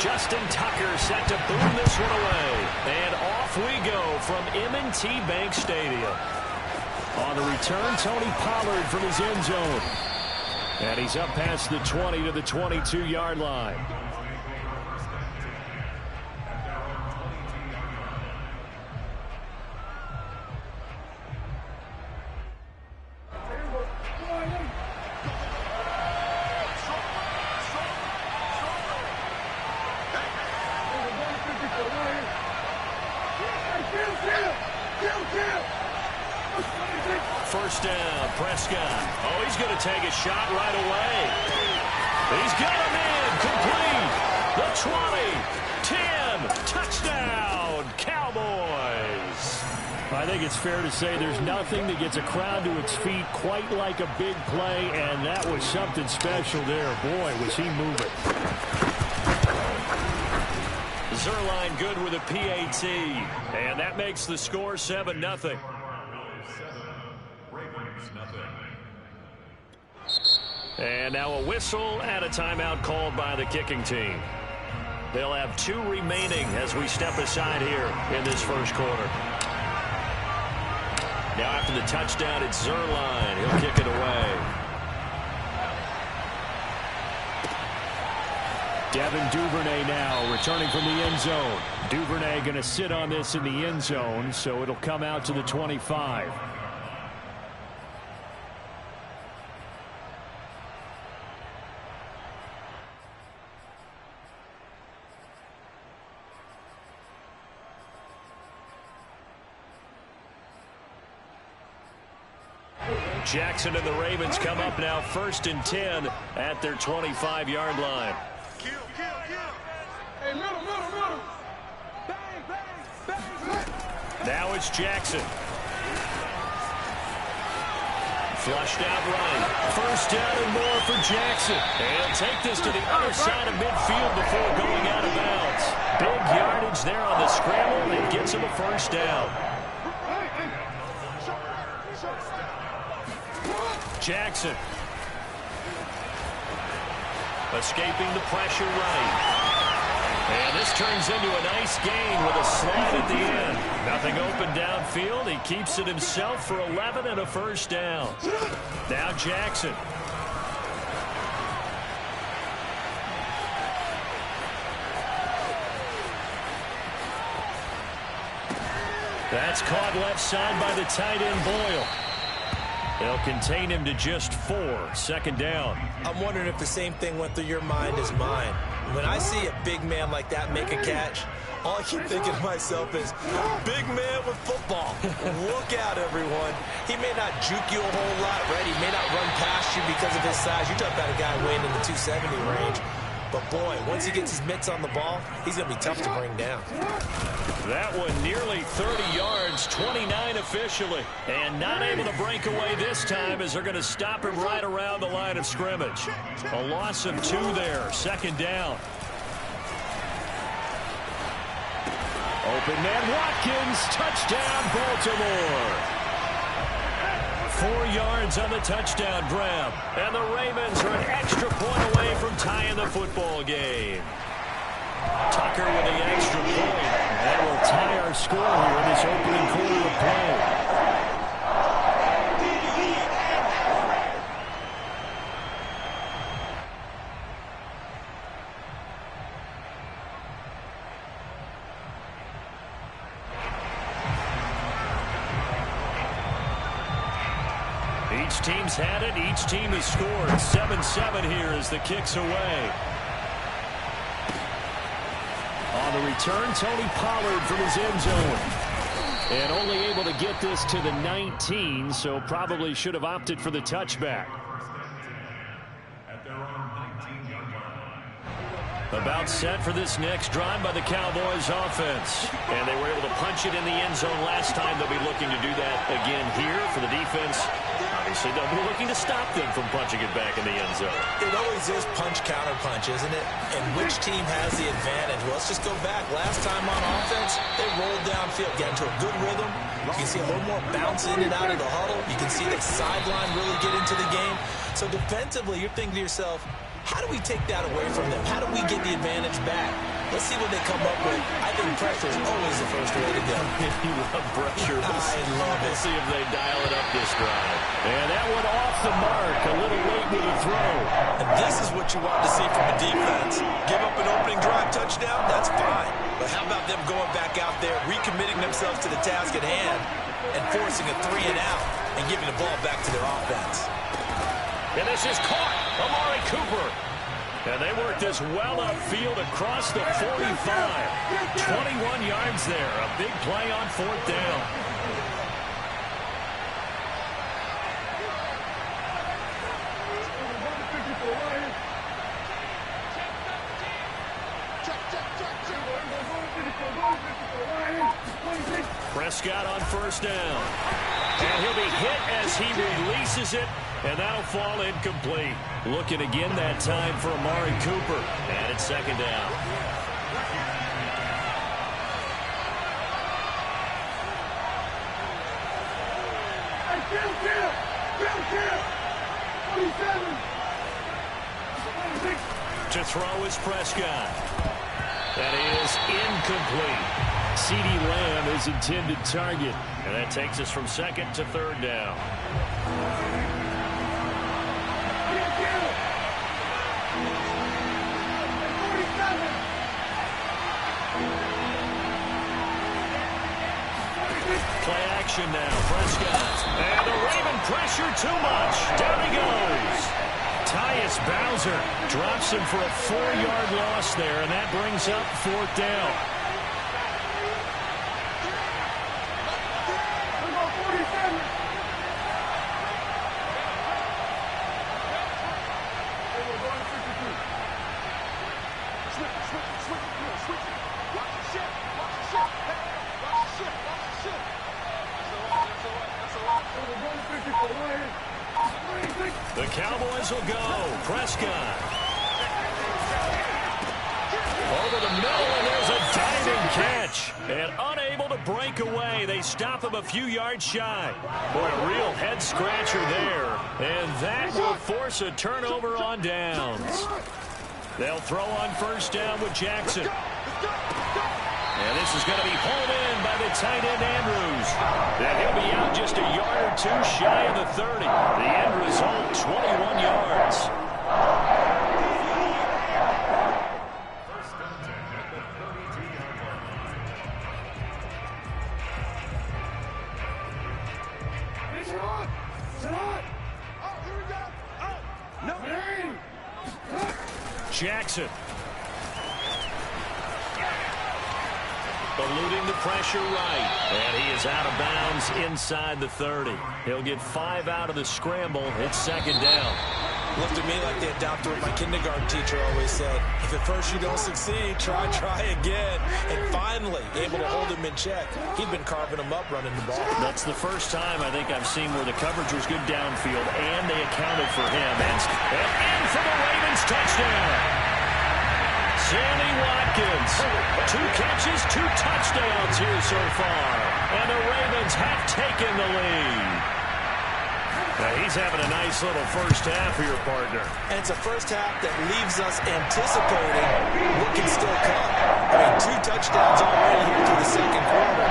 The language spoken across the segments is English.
Justin Tucker set to boom this one away. And off we go from M&T Bank Stadium. On the return, Tony Pollard from his end zone. And he's up past the 20 to the 22-yard line. First down, Prescott. Oh, he's going to take a shot right away. He's got him in, complete. The 20, 10, touchdown, Cowboys. I think it's fair to say there's nothing that gets a crowd to its feet quite like a big play, and that was something special there. Boy, was he moving. Zerline good with a PAT, and that makes the score 7-0. And now a whistle and a timeout called by the kicking team. They'll have 2 remaining as we step aside here in this first quarter. Now after the touchdown, it's Zerline. He'll kick it away. Devin Duvernay now returning from the end zone. Duvernay going to sit on this in the end zone, so it'll come out to the 25. Jackson and the Ravens come up now 1st and 10 at their 25-yard line. Now it's Jackson. Flushed out right. First down and more for Jackson. And he'll take this to the other side of midfield before going out of bounds. Big yardage there on the scramble and gets him a first down. Jackson. Escaping the pressure right. And this turns into a nice gain with a slide at the end. Nothing open downfield. He keeps it himself for 11 and a first down. Now Jackson. That's caught left side by the tight end Boyle. They'll contain him to just 4. 2nd down. I'm wondering if the same thing went through your mind as mine. When I see a big man like that make a catch, all I keep thinking to myself is, big man with football. Look out, everyone. He may not juke you a whole lot, right? He may not run past you because of his size. You're talking about a guy weighing in the 270 range. But, boy, once he gets his mitts on the ball, he's going to be tough to bring down. That one nearly 30 yards, 29 officially. And not able to break away this time as they're going to stop him right around the line of scrimmage. A loss of 2 there, 2nd down. Open man Watkins, touchdown Baltimore. 4 yards on the touchdown grab. And the Ravens are an extra point away from tying the football game. Tucker with the extra point. That will tie our score here in this opening quarter of play. Each team's had it. Each team has scored. 7-7 here as the kick's away. On the return, Tony Pollard from his end zone. And only able to get this to the 19, so probably should have opted for the touchback. About set for this next drive by the Cowboys offense. And they were able to punch it in the end zone last time. They'll be looking to do that again here for the defense. Obviously, they'll be looking to stop them from punching it back in the end zone. It always is punch-counter-punch, isn't it? And which team has the advantage? Well, let's just go back. Last time on offense, they rolled downfield, got into a good rhythm. You can see a little more bounce in and out of the huddle. You can see the sideline really get into the game. So defensively, you're thinking to yourself, How do we take that away from them? How do we get the advantage back? Let's see what they come up with. I think pressure is always the first way to go. You love pressure. I love it. We'll see if they dial it up this drive. And that one off the mark. A little late with the throw. And this is what you want to see from the defense. Give up an opening drive touchdown, that's fine. But how about them going back out there, recommitting themselves to the task at hand, and forcing a 3 and out, and giving the ball back to their offense. And this is caught. Amari Cooper. And they work this well upfield across the 45. 21 yards there. A big play on 4th down. Prescott on 1st down. And he'll be hit as he releases it. And that'll fall incomplete. Looking again that time for Amari Cooper. And it's 2nd down. To throw is Prescott. That is incomplete. CeeDee Lamb is intended target. And that takes us from 2nd to 3rd down. Play action now. Prescott. And the Raven pressure too much. Down he goes. Tyus Bowser drops him for a 4-yard loss there, and that brings up 4th down. The Cowboys will go. Prescott. Over the middle, and there's a diving catch. And unable to break away. They stop him a few yards shy. Boy, a real head-scratcher there. And that will force a turnover on downs. They'll throw on 1st down with Jackson. And this is going to be hauled in by the tight end, Andrews. And he'll be out just a yard or 2 shy of the 30. The end result, 21 yards. Jackson. Eluding the pressure right. And he is out of bounds inside the 30. He'll get 5 out of the scramble. It's 2nd down. Looked at me like they adopted what my kindergarten teacher always said. If at first you don't succeed, try again. And finally, able to hold him in check. He'd been carving him up running the ball. That's the first time I think I've seen where the coverage was good downfield, and they accounted for him. And for the Ravens, touchdown. Sammy Watkins, 2 catches, 2 touchdowns here so far. And the Ravens have taken the lead. Now he's having a nice little first half here, partner. And it's a first half that leaves us anticipating what can still come. I mean, 2 touchdowns already here through the 2nd quarter.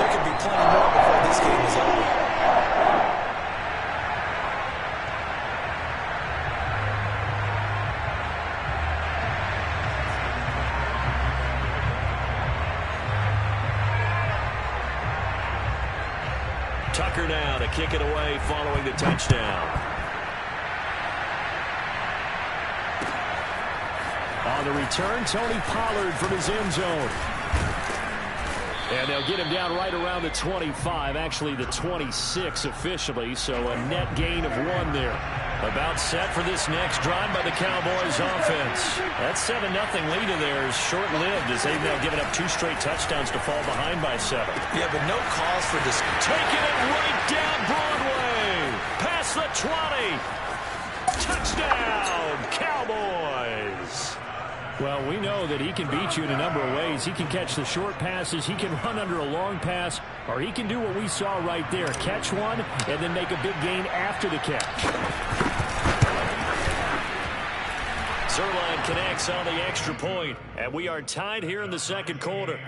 There could be plenty more before this game is over. Tucker now to kick it away following the touchdown. On the return, Tony Pollard from his end zone. And they'll get him down right around the 25, actually the 26 officially, so a net gain of 1 there. About set for this next drive by the Cowboys offense. That 7-0 lead of theirs short-lived as they've now given up 2 straight touchdowns to fall behind by 7. Yeah, but no cause for this. Taking it right down Broadway. Past the 20. Touchdown, Cowboys. Well, we know that he can beat you in a number of ways. He can catch the short passes, he can run under a long pass, or he can do what we saw right there, catch one and then make a big gain after the catch. Zerline connects on the extra point, and we are tied here in the second quarter.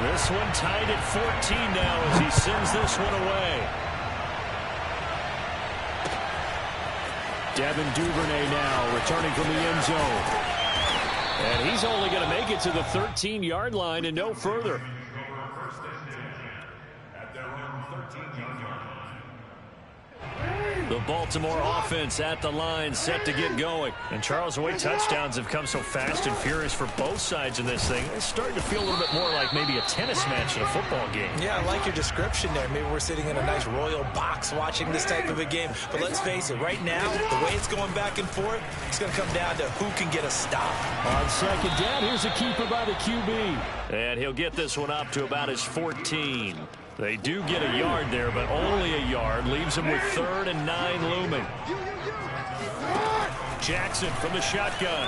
This one tied at 14 now as he sends this one away. Devin Duvernay now returning from the end zone. And he's only going to make it to the 13-yard line and no further. The Baltimore offense at the line, set to get going. And Charles, the way touchdowns have come so fast and furious for both sides in this thing, it's starting to feel a little bit more like maybe a tennis match in a football game. Yeah, I like your description there. Maybe we're sitting in a nice royal box watching this type of a game. But let's face it, right now, the way it's going back and forth, it's going to come down to who can get a stop. On second down, here's a keeper by the QB. And he'll get this one up to about his 14. They do get a yard there, but only a yard. Leaves them with 3rd and 9 looming. Jackson from the shotgun.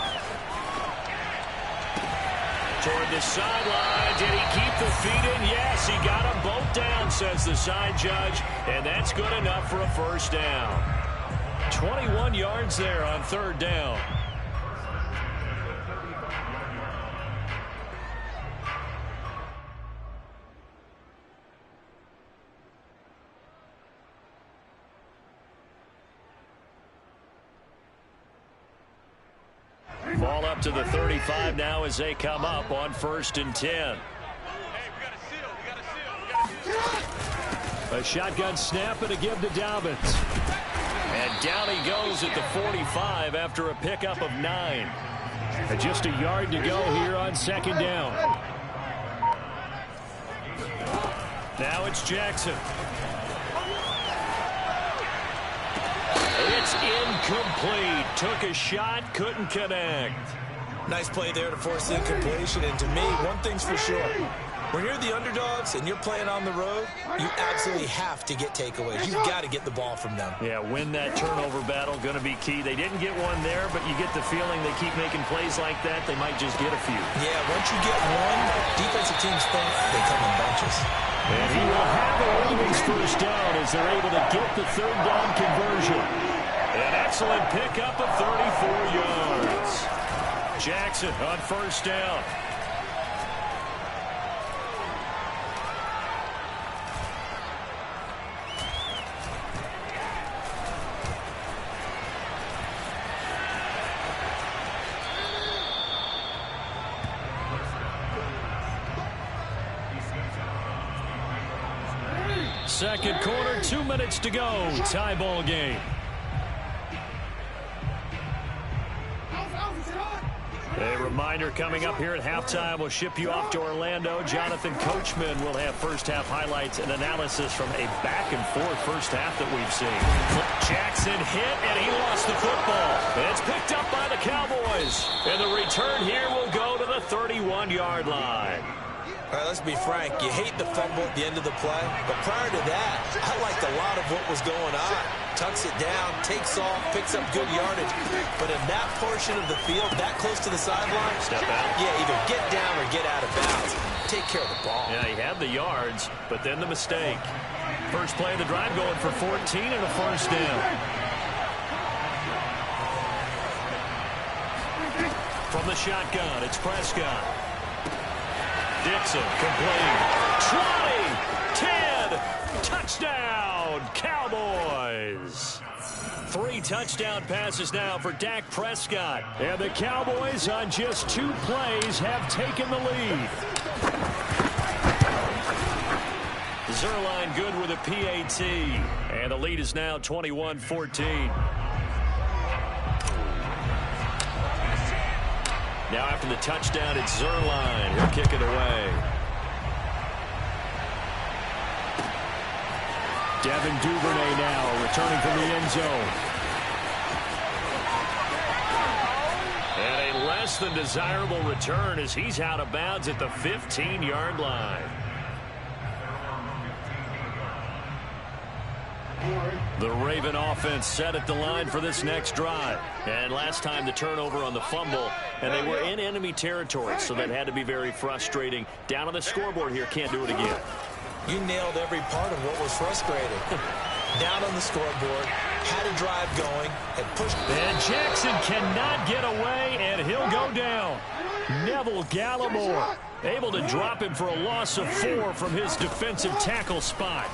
Toward the sideline. Did he keep the feet in? Yes, he got them both down, says the side judge. And that's good enough for a first down. 21 yards there on 3rd down. Ball up to the 35 now as they come up on 1st and 10. A shotgun snap and a give to Dobbins. And down he goes at the 45 after a pickup of 9. And just a yard to go here on 2nd down. Now it's Jackson. It's incomplete. Took a shot, couldn't connect. Nice play there to force incompletion. And to me, one thing's for sure. When you're the underdogs and you're playing on the road, you absolutely have to get takeaways. You've got to get the ball from them. Yeah, win that turnover battle, going to be key. They didn't get one there, but you get the feeling they keep making plays like that, they might just get a few. Yeah, once you get one, defensive teams think they come in bunches. And he will have a Ravens first down as they're able to get the 3rd down conversion. An excellent pickup of 34 yards. Jackson on 1st down. Second quarter, 2 minutes to go. Tie ball game. A reminder coming up here at halftime. We'll ship you off to Orlando. Jonathan Coachman will have first-half highlights and analysis from a back-and-forth first half that we've seen. Jackson hit, and he lost the football. And it's picked up by the Cowboys. And the return here will go to the 31-yard line. All right, let's be frank. You hate the fumble at the end of the play. But prior to that, I liked a lot of what was going on. Tucks it down, takes off, picks up good yardage. But in that portion of the field, that close to the sideline, step out. Yeah, either get down or get out of bounds. Take care of the ball. Yeah, he had the yards, but then the mistake. First play of the drive going for 14 and a first down. From the shotgun, it's Prescott. Dixon complete. 20, 10, touchdown, Cowboys. 3 touchdown passes now for Dak Prescott. And the Cowboys on just 2 plays have taken the lead. Zerline good with a PAT. And the lead is now 21-14. Now after the touchdown, it's Zerline. He'll kick it away. Devin Duvernay now returning from the end zone. And a less than desirable return as he's out of bounds at the 15-yard line. The Raven offense set at the line for this next drive. And last time the turnover on the fumble, and they were in enemy territory, so that had to be very frustrating. Down on the scoreboard here, can't do it again. You nailed every part of what was frustrating. down on the scoreboard, had a drive going, and pushed. And Jackson cannot get away, and he'll go down. Neville Gallimore able to drop him for a loss of 4 from his defensive tackle spot.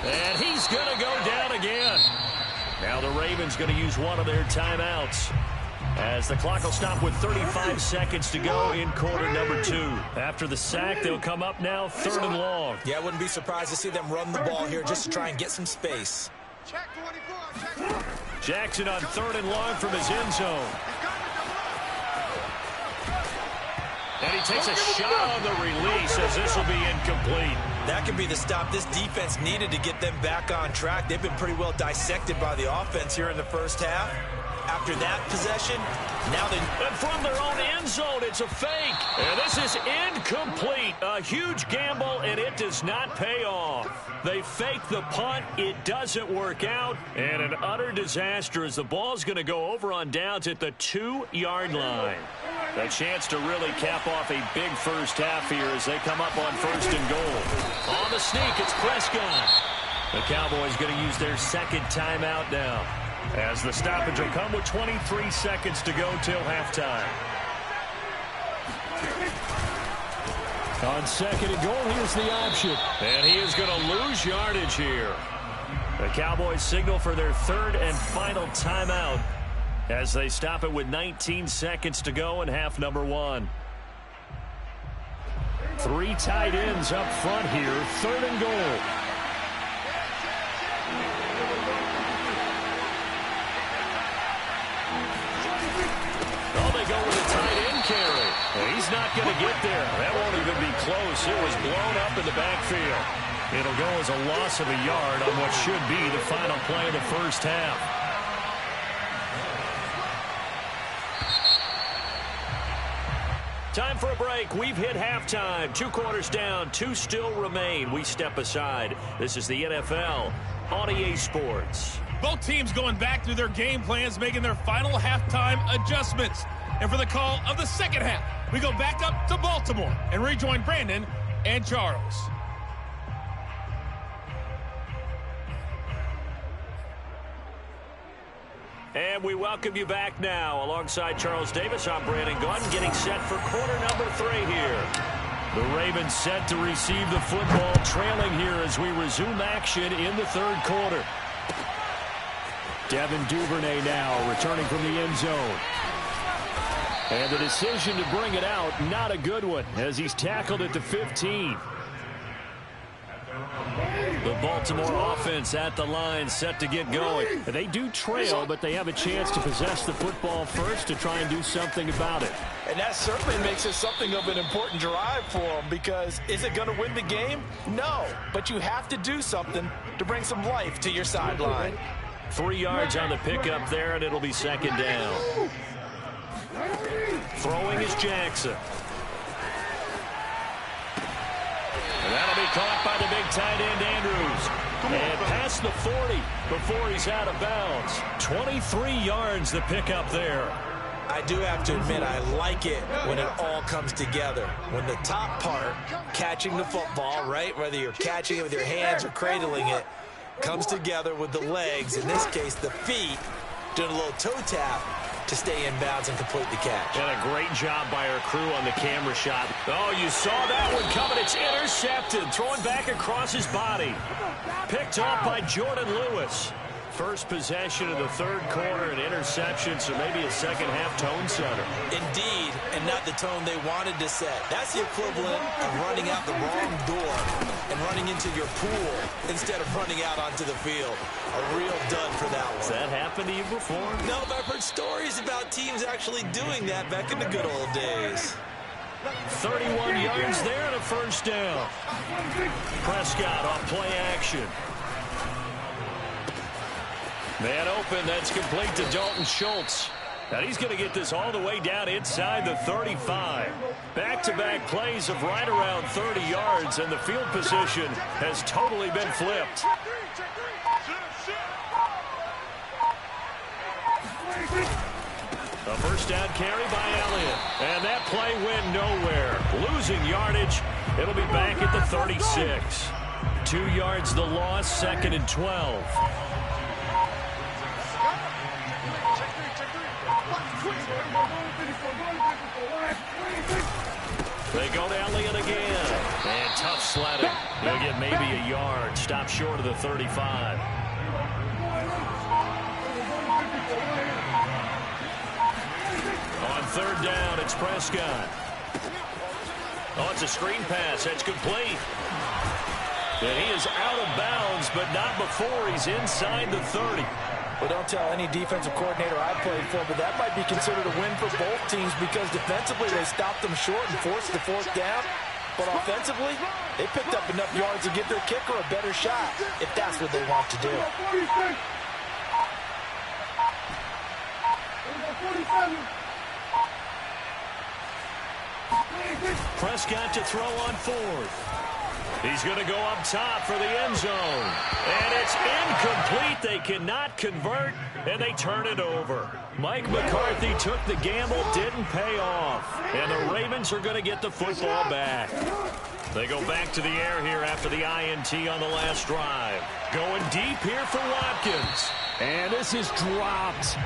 And he's going to go down again. Now the Ravens going to use one of their timeouts, as the clock will stop with 35 seconds to go in quarter number 2. After the sack, they'll come up now 3rd and long. Yeah, I wouldn't be surprised to see them run the ball here just to try and get some space. Jackson on 3rd and long from his end zone. And he takes a shot on the release, as this will be incomplete. That could be the stop this defense needed to get them back on track. They've been pretty well dissected by the offense here in the first half. After that possession, now they... And from their own end zone, it's a fake. And this is incomplete. A huge gamble, and it does not pay off. They fake the punt. It doesn't work out. And an utter disaster, as the ball's going to go over on downs at the 2-yard line. A chance to really cap off a big first half here as they come up on 1st and goal. On the sneak, it's Prescott. The Cowboys going to use their 2nd timeout now, as the stoppage will come with 23 seconds to go till halftime. On 2nd and goal, here's the option. And he is going to lose yardage here. The Cowboys signal for their 3rd and final timeout, as they stop it with 19 seconds to go in half number 1. 3 tight ends up front here, 3rd and goal. Oh, they go with a tight end carry. Well, he's not going to get there. That won't even be close. It was blown up in the backfield. It'll go as a loss of a yard on what should be the final play of the first half. Time for a break. We've hit halftime. 2 quarters down. 2 still remain. We step aside. This is the NFL on EA Sports. Both teams going back through their game plans, making their final halftime adjustments. And for the call of the second half, we go back up to Baltimore and rejoin Brandon and Charles. And we welcome you back now. Alongside Charles Davis, I'm Brandon Gunn, getting set for quarter number 3 here. The Ravens set to receive the football, trailing here as we resume action in the 3rd quarter. Devin Duvernay now returning from the end zone. And the decision to bring it out, not a good one, as he's tackled at the 15. The Baltimore offense at the line, set to get going. They do trail, but they have a chance to possess the football first to try and do something about it. And that certainly makes it something of an important drive for them, because is it going to win the game? No, but you have to do something to bring some life to your sideline. 3 yards on the pickup there, and it'll be 2nd down. Throwing is Jackson. And that'll be caught by the big tight end, Andrews. And past the 40 before he's out of bounds. 23 yards the pickup there. I do have to admit, I like it when it all comes together. When the top part, catching the football, right, whether you're catching it with your hands or cradling it, comes together with the legs, in this case the feet, doing a little toe tap to stay in bounds and complete the catch. And a great job by our crew on the camera shot. Oh, you saw that one coming. It's intercepted. Throwing back across his body. Picked off by Jordan Lewis. First possession of the 3rd quarter, an interception, so maybe a second-half tone setter. Indeed, and not the tone they wanted to set. That's the equivalent of running out the wrong door and running into your pool instead of running out onto the field. A real dud for that one. Has that happened to you before? No, but I've heard stories about teams actually doing that back in the good old days. 31 yards there and a 1st down. Prescott on play action. Man open, that's complete to Dalton Schultz. And he's going to get this all the way down inside the 35. Back-to-back plays of right around 30 yards, and the field position has totally been flipped. A first down carry by Elliott. And that play went nowhere. Losing yardage. It'll be back at the 36. 2 yards the loss, 2nd and 12. They go to Elliott again. And tough sledding. They'll get maybe a yard. Stop short of the 35. On 3rd down, it's Prescott. Oh, it's a screen pass. That's complete. And he is out of bounds, but not before he's inside the 30. Well, don't tell any defensive coordinator I played for, but that might be considered a win for both teams because defensively they stopped them short and forced the 4th down. But offensively, they picked up enough yards to give their kicker a better shot if that's what they want to do. Prescott to throw on 4th. He's going to go up top for the end zone. And it's incomplete. They cannot convert, and they turn it over. Mike McCarthy took the gamble, didn't pay off. And the Ravens are going to get the football back. They go back to the air here after the INT on the last drive. Going deep here for Watkins. And this is dropped.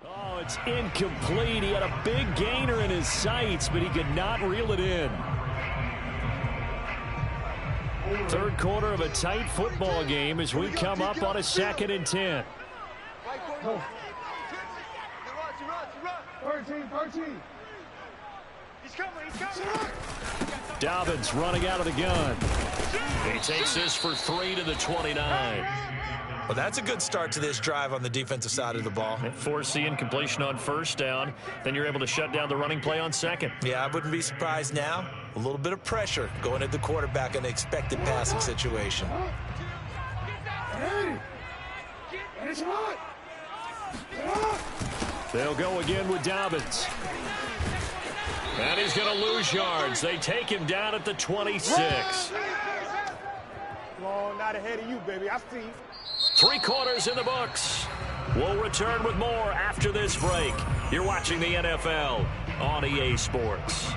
Oh, it's incomplete. He had a big gainer in his sights, but he could not reel it in. 3rd quarter of a tight football game as we come up on a 2nd and 10. 13. He's coming. Dobbins running out of the gun. He takes this for 3 to the 29. Well, that's a good start to this drive on the defensive side of the ball. Force the incompletion on 1st down. Then you're able to shut down the running play on 2nd. Yeah, I wouldn't be surprised now. A little bit of pressure going at the quarterback in an expected passing situation. They'll go again with Dobbins. And he's going to lose yards. They take him down at the 26. Well, not ahead of you, baby. I see. 3 quarters in the books. We'll return with more after this break. You're watching the NFL on EA Sports.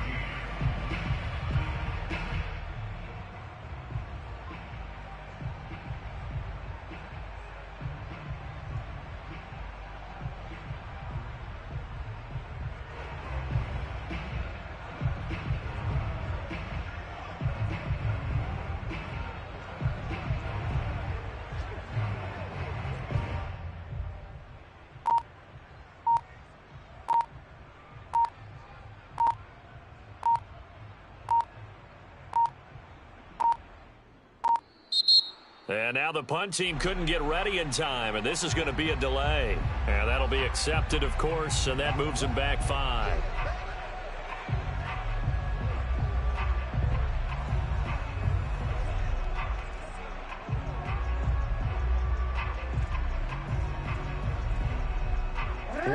And now the punt team couldn't get ready in time, and this is going to be a delay. And that'll be accepted, of course, and that moves them back 5.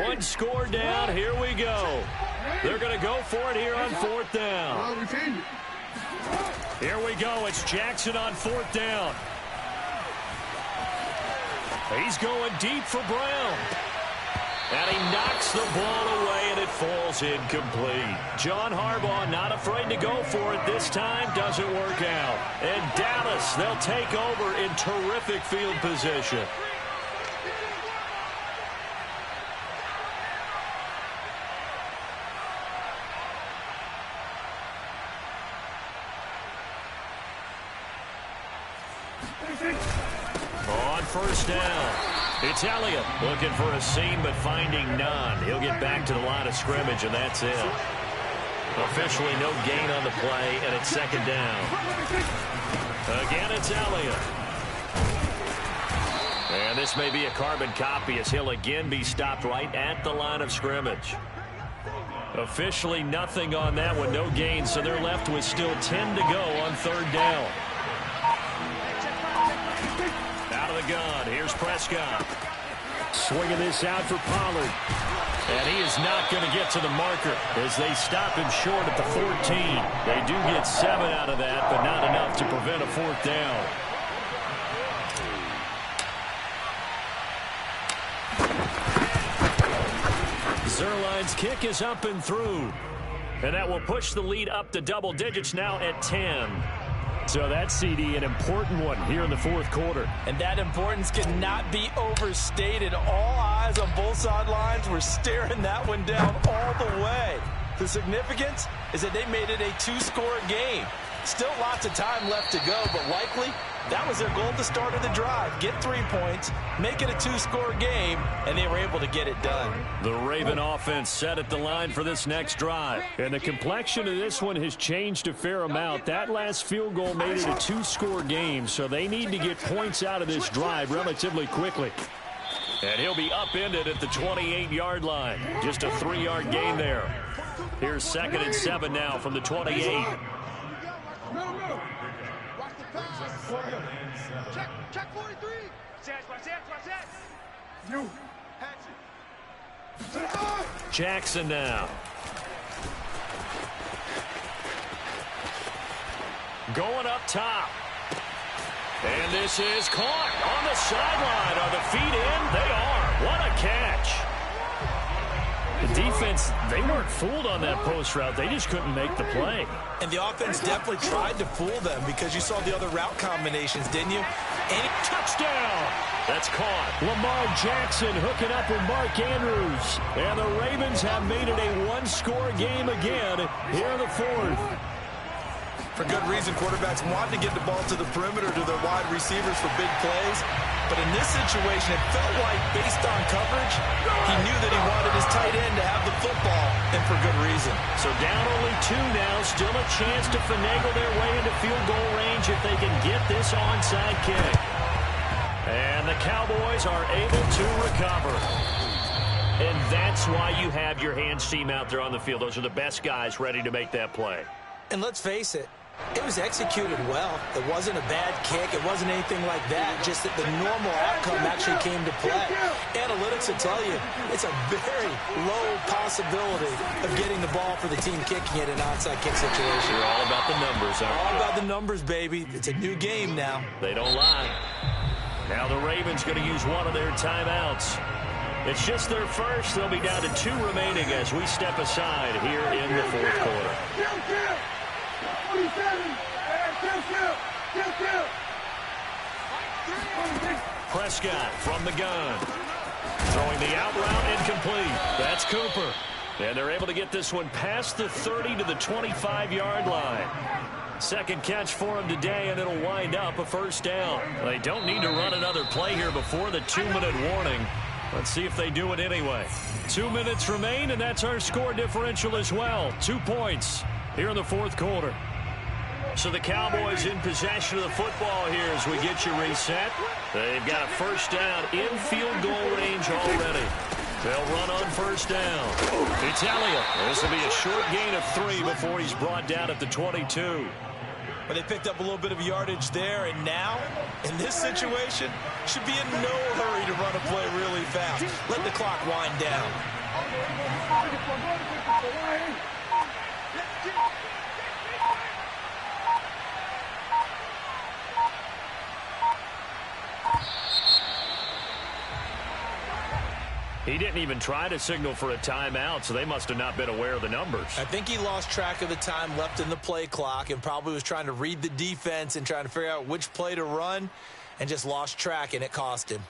One score down. Here we go. They're going to go for it here on 4th down. Here we go. It's Jackson on 4th down. He's going deep for Brown. And he knocks the ball away, and it falls incomplete. John Harbaugh not afraid to go for it this time. Doesn't work out. And Dallas, they'll take over in terrific field position. On 1st down, it's Elliott looking for a seam but finding none. He'll get back to the line of scrimmage, and that's it. Officially no gain on the play, and it's second down. Again, it's Elliott. And this may be a carbon copy as he'll again be stopped right at the line of scrimmage. Officially nothing on that one, no gain, so they're left with still 10 to go on third down. Out of the gun, here's Prescott. Swinging this out for Pollard. And he is not going to get to the marker as they stop him short at the 14. They do get 7 out of that, but not enough to prevent a fourth down. Zerline's kick is up and through. And that will push the lead up to double digits now at 10. So that CD, an important one here in the fourth quarter. And that importance cannot be overstated. All eyes on both sidelines were staring that one down all the way. The significance is that they made it a 2-score game. Still lots of time left to go, but likely that was their goal at the start of the drive. Get 3 points, make it a 2-score game, and they were able to get it done. The Raven offense set at the line for this next drive. And the complexion of this one has changed a fair amount. That last field goal made it a 2-score game, so they need to get points out of this drive relatively quickly. And he'll be upended at the 28-yard line. Just a 3-yard gain there. Here's 2nd and 7 now from the 28. Check 43. You. Jackson now. Going up top. And this is caught on the sideline. Are the feet in? They are. What a catch. The defense, they weren't fooled on that post route. They just couldn't make the play. And the offense definitely tried to fool them because you saw the other route combinations, didn't you? And touchdown. That's caught. Lamar Jackson hooking up with Mark Andrews. And the Ravens have made it a 1-score game again here in the fourth. For good reason, quarterbacks want to get the ball to the perimeter to their wide receivers for big plays. But in this situation, it felt like, based on coverage, he knew that he wanted his tight end to have the football, and for good reason. So down only 2 now, still a chance to finagle their way into field goal range if they can get this onside kick. And the Cowboys are able to recover. And that's why you have your hands team out there on the field. Those are the best guys ready to make that play. And let's face it, it was executed well. It wasn't a bad kick. It wasn't anything like that. Just that the normal outcome actually came to play. Analytics will tell you it's a very low possibility of getting the ball for the team kicking it in an onside kick situation. You're all about the numbers, huh? All about the numbers, baby. It's a new game now. They don't lie. Now the Ravens going to use one of their timeouts. It's just their first. They'll be down to 2 remaining as we step aside here in the fourth quarter. Prescott from the gun. Throwing the out route incomplete. That's Cooper. And they're able to get this one past the 30 to the 25-yard line. Second catch for him today, and it'll wind up a first down. They don't need to run another play here before the 2-minute warning. Let's see if they do it anyway. 2 minutes remain, and that's our score differential as well. 2 points here in the fourth quarter. So the Cowboys in possession of the football here as we get you reset. They've got a first down in field goal range already. They'll run on first down. It's Elliott. This will be a short gain of 3 before he's brought down at the 22. But they picked up a little bit of yardage there, and now, in this situation, should be in no hurry to run a play really fast. Let the clock wind down. He didn't even try to signal for a timeout, so they must have not been aware of the numbers. I think he lost track of the time left in the play clock and probably was trying to read the defense and trying to figure out which play to run and just lost track, and it cost him.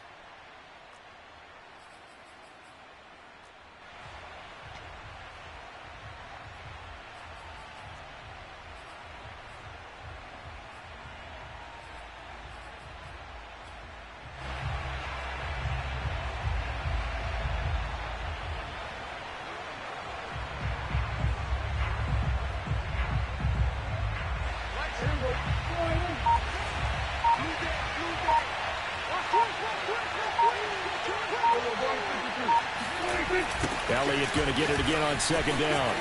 Elliott going to get it again on second down.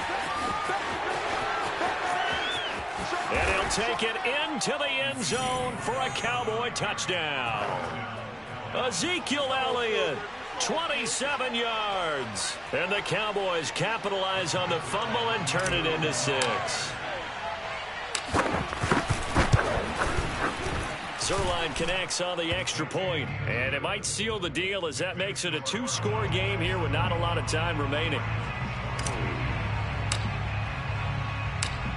And he'll take it into the end zone for a Cowboy touchdown. Ezekiel Elliott, 27 yards. And the Cowboys capitalize on the fumble and turn it into 6. Zerline connects on the extra point, and it might seal the deal as that makes it a 2-score game here with not a lot of time remaining.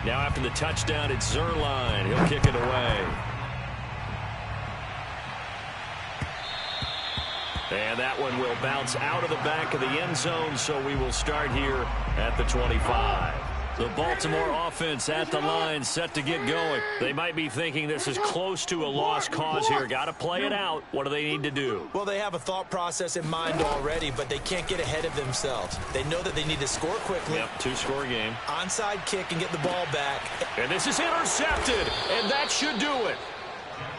Now after the touchdown, it's Zerline. He'll kick it away. And that one will bounce out of the back of the end zone, so we will start here at the 25. The Baltimore offense at the line, set to get going. They might be thinking this is close to a lost cause here. Got to play it out. What do they need to do? Well, they have a thought process in mind already, but they can't get ahead of themselves. They know that they need to score quickly. Yep, 2-score game. Onside kick and get the ball back. And this is intercepted, and that should do it.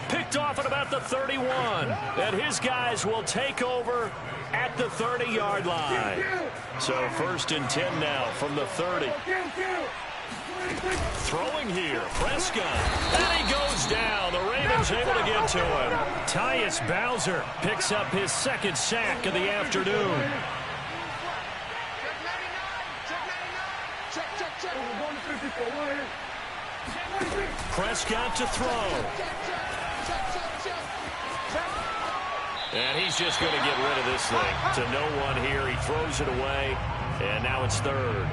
Picked off at about the 31, and his guys will take over at the 30-yard line. So 1st and 10 now from the 30. Throwing here, Prescott. And he goes down. The Ravens able to get to him. Tyus Bowser picks up his 2nd sack of the afternoon. Prescott to throw. And he's just going to get rid of this thing to no one here. He throws it away, and now it's 3rd.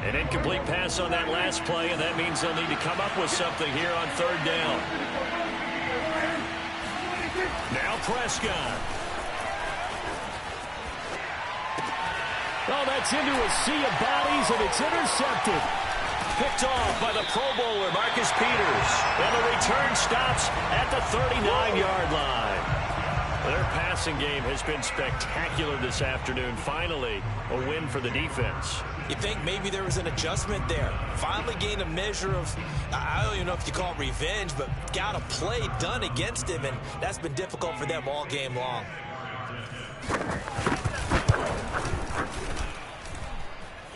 An incomplete pass on that last play, and that means they'll need to come up with something here on 3rd down. Now Prescott. Oh, that's into a sea of bodies, and it's intercepted. Picked off by the Pro Bowler, Marcus Peters. And the return stops at the 39-yard line. Their passing game has been spectacular this afternoon. Finally, a win for the defense. You think maybe there was an adjustment there. Finally gained a measure of, I don't even know if you call it revenge, but got a play done against him, and that's been difficult for them all game long.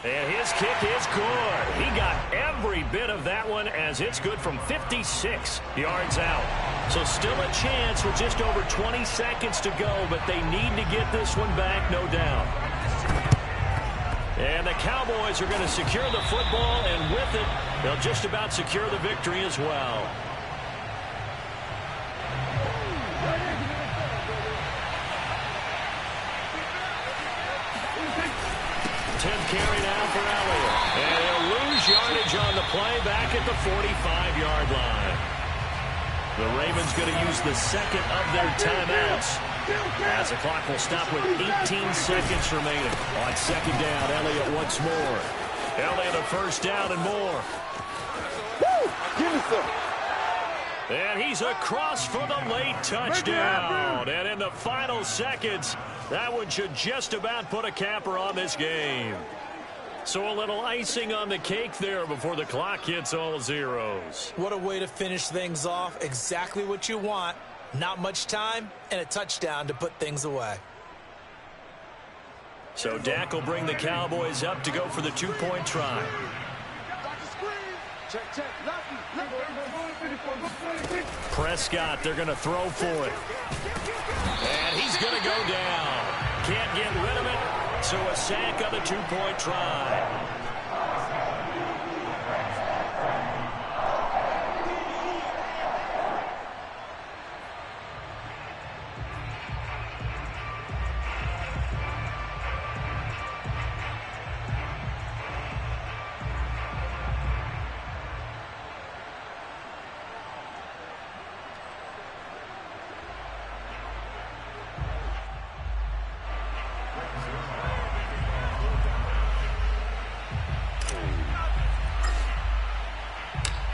And his kick is good. He got every bit of that one as it's good from 56 yards out. So still a chance with just over 20 seconds to go, but they need to get this one back, no doubt. And the Cowboys are going to secure the football, and with it, they'll just about secure the victory as well. 10th carry now for Elliott. And he'll lose yardage on the play back at the 45-yard line. The Ravens going to use the 2nd of their timeouts as the clock will stop with 18 seconds remaining. On 2nd down, Elliott once more. Elliott a 1st down and more. Woo! Give me some. And he's across for the late touchdown. And in the final seconds, that one should just about put a capper on this game. So a little icing on the cake there before the clock hits all zeros. What a way to finish things off. Exactly what you want. Not much time and a touchdown to put things away. So Dak will bring the Cowboys up to go for the 2-point try. Prescott, they're going to throw for it. And he's going to go down. Can't get rid of it. So a sack on the 2-point try.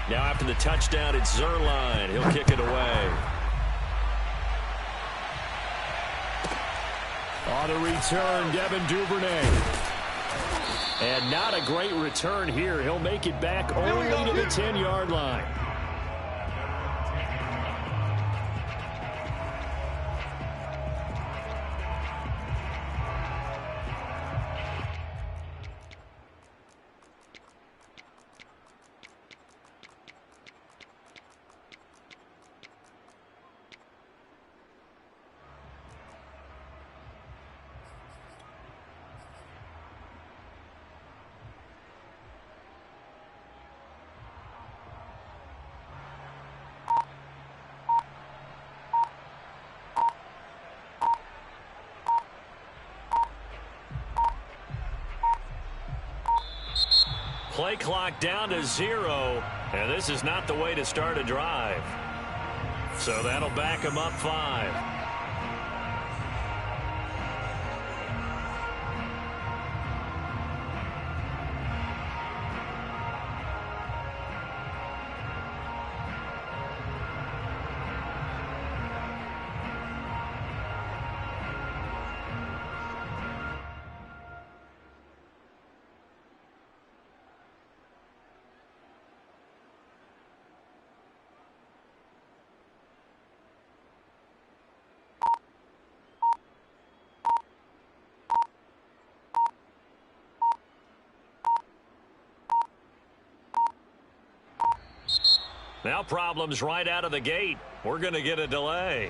Now after the touchdown, it's Zerline. He'll kick it away. On the return, Devin Duvernay. And not a great return here. He'll make it back only to the 10-yard line. play clock down to 0, and this is not the way to start a drive. So that'll back him up 5. Now problems right out of the gate. We're going to get a delay.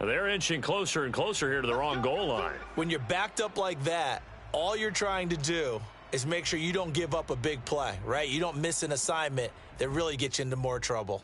They're inching closer and closer here to the wrong goal line. When you're backed up like that, all you're trying to do is make sure you don't give up a big play, right? You don't miss an assignment that really gets you into more trouble.